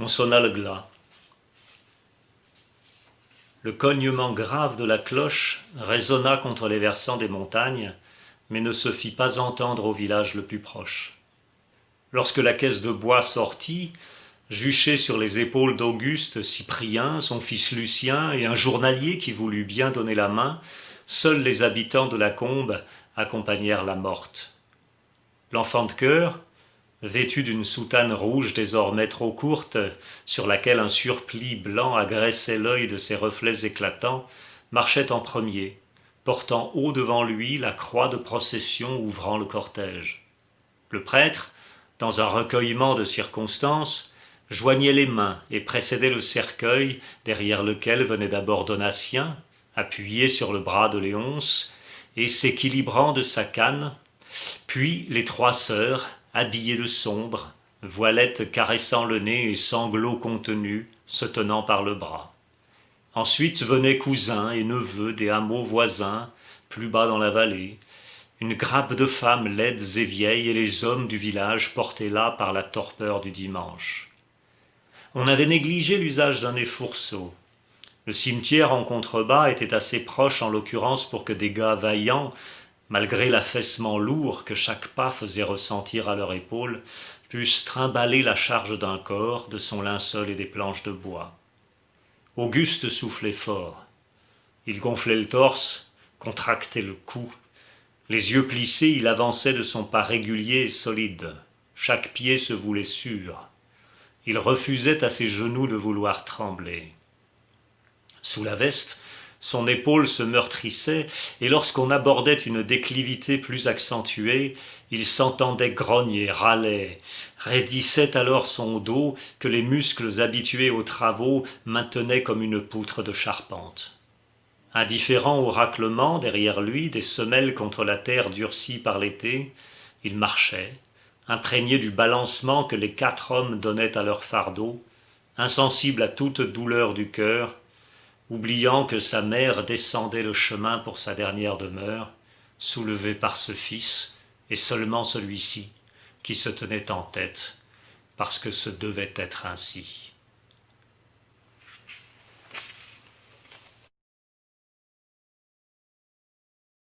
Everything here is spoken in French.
On sonna le glas. Le cognement grave de la cloche résonna contre les versants des montagnes, mais ne se fit pas entendre au village le plus proche. Lorsque la caisse de bois sortit, juchée sur les épaules d'Auguste, Cyprien, son fils Lucien et un journalier qui voulut bien donner la main, seuls les habitants de la Combe accompagnèrent la morte. L'enfant de chœur, vêtu d'une soutane rouge désormais trop courte, sur laquelle un surplis blanc agressait l'œil de ses reflets éclatants, marchait en premier, portant haut devant lui la croix de procession ouvrant le cortège. Le prêtre, dans un recueillement de circonstances, joignait les mains et précédait le cercueil, derrière lequel venait d'abord Donatien, appuyé sur le bras de Léonce, et s'équilibrant de sa canne, puis les trois sœurs, habillées de sombre, voilettes caressant le nez et sanglots contenus, se tenant par le bras. Ensuite venaient cousins et neveux des hameaux voisins, plus bas dans la vallée, une grappe de femmes laides et vieilles et les hommes du village portés là par la torpeur du dimanche. On avait négligé l'usage d'un effourceau. Le cimetière en contrebas était assez proche en l'occurrence pour que des gars vaillants, malgré l'affaissement lourd que chaque pas faisait ressentir à leur épaule, pussent trimballer la charge d'un corps, de son linceul et des planches de bois. Auguste soufflait fort. Il gonflait le torse, contractait le cou. Les yeux plissés, il avançait de son pas régulier et solide. Chaque pied se voulait sûr. Il refusait à ses genoux de vouloir trembler. Sous la veste, son épaule se meurtrissait, et lorsqu'on abordait une déclivité plus accentuée, il s'entendait grogner, râlait, raidissait alors son dos que les muscles habitués aux travaux maintenaient comme une poutre de charpente. Indifférent au raclement derrière lui des semelles contre la terre durcie par l'été, il marchait, imprégné du balancement que les 4 hommes donnaient à leur fardeau, insensible à toute douleur du cœur, oubliant que sa mère descendait le chemin pour sa dernière demeure, soulevée par ce fils, et seulement celui-ci, qui se tenait en tête, parce que ce devait être ainsi.